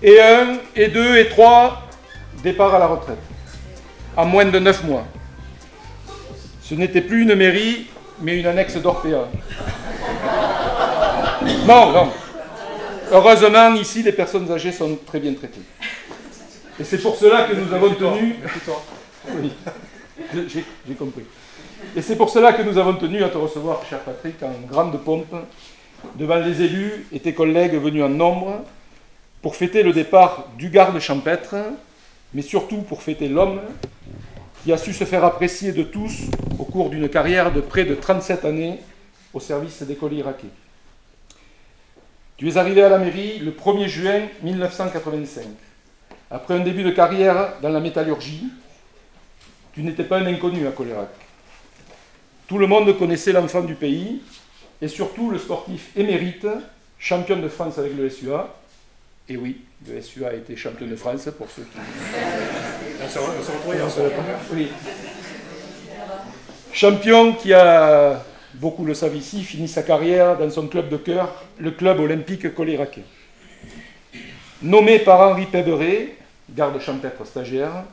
Et 1, et 2, et 3, départ à la retraite. En moins de 9 mois. Ce n'était plus une mairie, mais une annexe d'Orpea. Non, non. Heureusement, ici, les personnes âgées sont très bien traitées. Et c'est pour cela que nous avons tenu... Oui, j'ai compris. Et c'est pour cela que nous avons tenu à te recevoir, cher Patrick, en grande pompe, devant les élus et tes collègues venus en nombre, pour fêter le départ du garde champêtre, mais surtout pour fêter l'homme qui a su se faire apprécier de tous au cours d'une carrière de près de 37 années au service des colis irakiens. Tu es arrivé à la mairie le 1er juin 1985. Après un début de carrière dans la métallurgie, tu n'étais pas un inconnu à Colérac. Tout le monde connaissait l'enfant du pays, et surtout le sportif émérite, champion de France avec le SUA. Et oui, le SUA a été champion de France, pour ceux qui... Oui. Champion qui a, beaucoup le savent ici, fini sa carrière dans son club de cœur, le club olympique coléraquais. Nommé par Henri Péberet, garde champêtre stagiaire,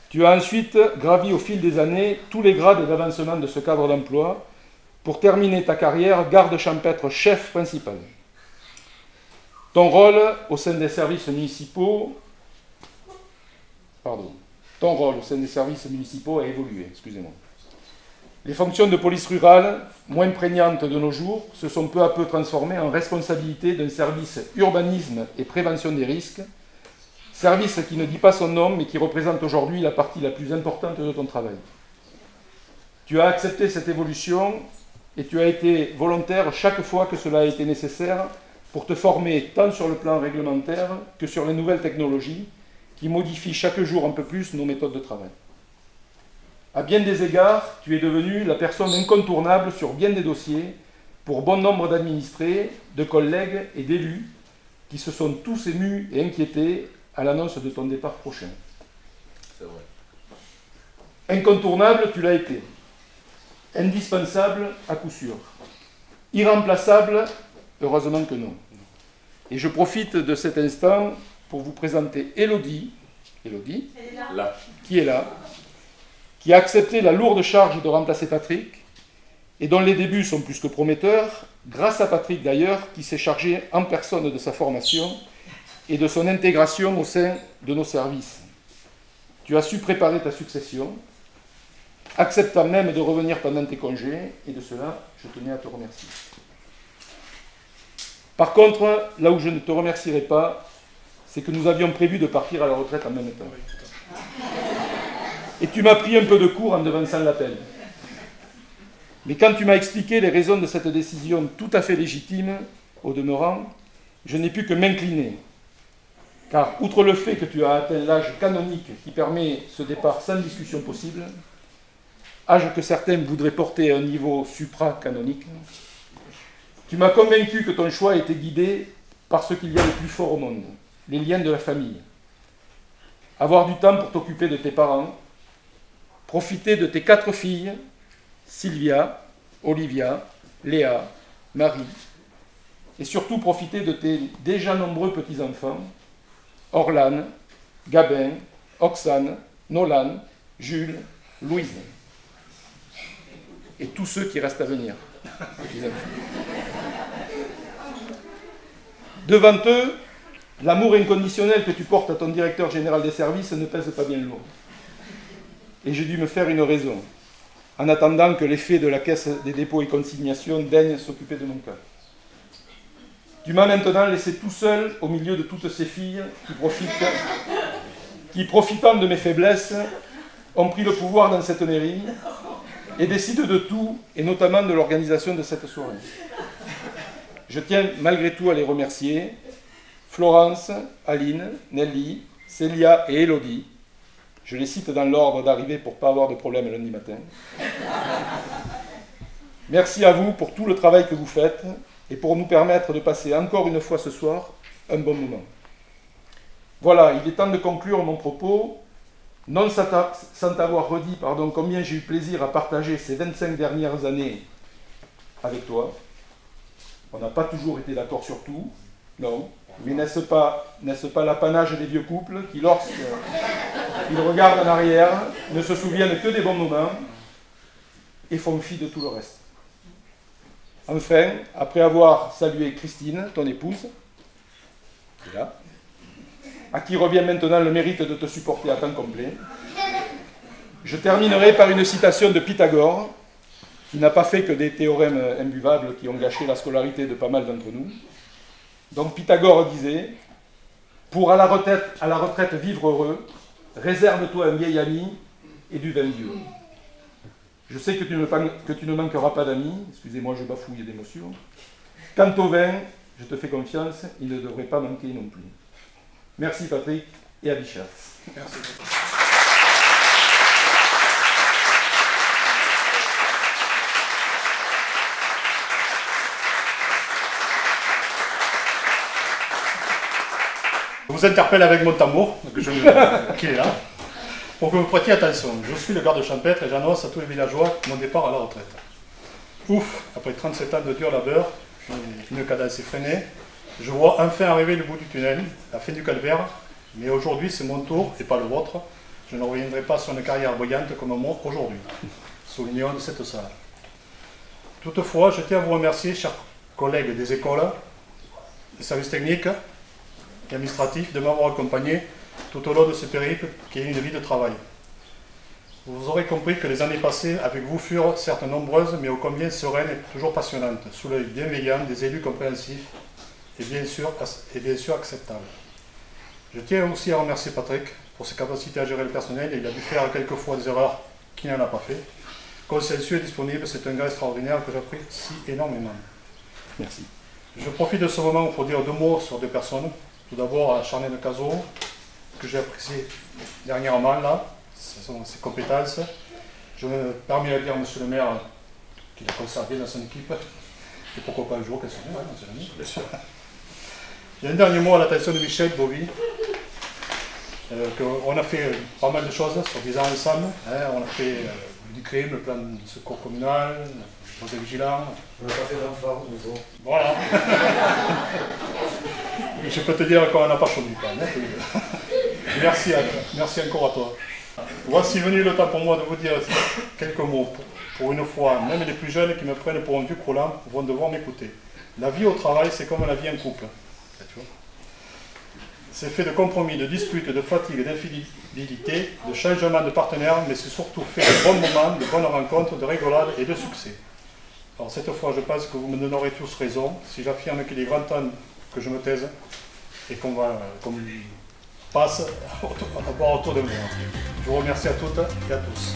tu as ensuite gravi au fil des années tous les grades d'avancement de ce cadre d'emploi pour terminer ta carrière garde champêtre chef principal. Ton rôle au sein des services municipaux, a évolué, excusez-moi. Les fonctions de police rurale, moins prégnantes de nos jours, se sont peu à peu transformées en responsabilité d'un service urbanisme et prévention des risques, service qui ne dit pas son nom, mais qui représente aujourd'hui la partie la plus importante de ton travail. Tu as accepté cette évolution et tu as été volontaire chaque fois que cela a été nécessaire pour te former tant sur le plan réglementaire que sur les nouvelles technologies qui modifient chaque jour un peu plus nos méthodes de travail. À bien des égards, tu es devenu la personne incontournable sur bien des dossiers pour bon nombre d'administrés, de collègues et d'élus qui se sont tous émus et inquiétés à l'annonce de ton départ prochain. C'est vrai. Incontournable, tu l'as été. Indispensable, à coup sûr. Irremplaçable, heureusement que non. Et je profite de cet instant pour vous présenter Élodie, qui est là, qui a accepté la lourde charge de remplacer Patrick, et dont les débuts sont plus que prometteurs, grâce à Patrick d'ailleurs, qui s'est chargé en personne de sa formation et de son intégration au sein de nos services. Tu as su préparer ta succession, acceptant même de revenir pendant tes congés, et de cela, je tenais à te remercier. Par contre, là où je ne te remercierai pas, c'est que nous avions prévu de partir à la retraite en même temps. Et tu m'as pris un peu de court en devançant l'appel. Mais quand tu m'as expliqué les raisons de cette décision tout à fait légitime, au demeurant, je n'ai pu que m'incliner. Car, outre le fait que tu as atteint l'âge canonique qui permet ce départ sans discussion possible, âge que certains voudraient porter à un niveau supra-canonique, tu m'as convaincu que ton choix était guidé par ce qu'il y a de plus fort au monde, les liens de la famille. Avoir du temps pour t'occuper de tes parents, profiter de tes 4 filles, Sylvia, Olivia, Léa, Marie, et surtout profiter de tes déjà nombreux petits-enfants, Orlane, Gabin, Oxane, Nolan, Jules, Louise, et tous ceux qui restent à venir. Devant eux, l'amour inconditionnel que tu portes à ton directeur général des services ne pèse pas bien lourd. Et j'ai dû me faire une raison, en attendant que l'effet de la caisse des dépôts et consignations daigne s'occuper de mon cas. Tu m'as maintenant laissé tout seul au milieu de toutes ces filles qui, profitant de mes faiblesses, ont pris le pouvoir dans cette mairie et décident de tout, et notamment de l'organisation de cette soirée. Je tiens malgré tout à les remercier, Florence, Aline, Nelly, Célia et Élodie. Je les cite dans l'ordre d'arrivée pour ne pas avoir de problème lundi matin. Merci à vous pour tout le travail que vous faites et pour nous permettre de passer encore une fois ce soir un bon moment. Voilà, il est temps de conclure mon propos, non sans t'avoir redit combien j'ai eu plaisir à partager ces 25 dernières années avec toi. On n'a pas toujours été d'accord sur tout, non, Mais n'est-ce pas l'apanage des vieux couples qui, lorsqu'ils regardent en arrière, ne se souviennent que des bons moments et font fi de tout le reste? Enfin, après avoir salué Christine, ton épouse, qui est là, à qui revient maintenant le mérite de te supporter à temps complet, je terminerai par une citation de Pythagore, qui n'a pas fait que des théorèmes imbuvables qui ont gâché la scolarité de pas mal d'entre nous. Donc Pythagore disait, pour à la retraite vivre heureux, réserve-toi un vieil ami et du vin vieux. Je sais que tu ne manqueras pas d'amis, excusez-moi, je bafouille d'émotion. Quant au vin, je te fais confiance, il ne devrait pas manquer non plus. Merci Patrick et à Bichat. Merci. Je vous interpelle avec mon tambour, qui est là, pour que vous prêtiez attention. Je suis le garde champêtre et j'annonce à tous les villageois mon départ à la retraite. Ouf, après 37 ans de dur labeur, une cadence effrénée, je vois enfin arriver le bout du tunnel, la fin du calvaire, mais aujourd'hui c'est mon tour et pas le vôtre. Je ne reviendrai pas sur une carrière brillante comme moi aujourd'hui, soulignons de cette salle. Toutefois, je tiens à vous remercier, chers collègues des écoles, des services techniques et administratifs, de m'avoir accompagné tout au long de ce périple qui est une vie de travail. Vous aurez compris que les années passées avec vous furent certes nombreuses, mais ô combien sereines et toujours passionnantes, sous l'œil bienveillant des élus compréhensifs et bien sûr acceptables. Je tiens aussi à remercier Patrick pour ses capacités à gérer le personnel. Il a dû faire quelquefois des erreurs qu'il n'en a pas fait. Consciencieux et disponible, c'est un gars extraordinaire que j'apprécie énormément. Merci. Je profite de ce moment pour dire 2 mots sur 2 personnes. Tout d'abord à Charnel Cazot, que j'ai apprécié dernièrement là, ses compétences. Je me permets de dire, monsieur le maire, qu'il a conservé dans son équipe, et pourquoi pas un jour qu'elle soit là, monsieur le maire. Bien sûr. Il y a un dernier mot à l'attention de Michel Bovy. On a fait pas mal de choses sur 10 ans ensemble. On a fait du crime, le plan de secours communal, le poste de vigilant. On n'a pas fait d'enfant, mais bon. Voilà. Je peux te dire qu'on n'a pas chaud du pain. Merci Anne, merci encore à toi. Voici venu le temps pour moi de vous dire quelques mots. Pour une fois, même les plus jeunes qui me prennent pour un vieux croulant vont devoir m'écouter. La vie au travail, c'est comme la vie en couple. C'est fait de compromis, de disputes, de fatigue, d'infidélité, de changement de partenaire, mais c'est surtout fait de bons moments, de bonnes rencontres, de rigolades et de succès. Alors cette fois, je pense que vous me donnerez tous raison si j'affirme qu'il est grand temps que je me taise et qu'on passe à boire autour de moi. Je vous remercie à toutes et à tous.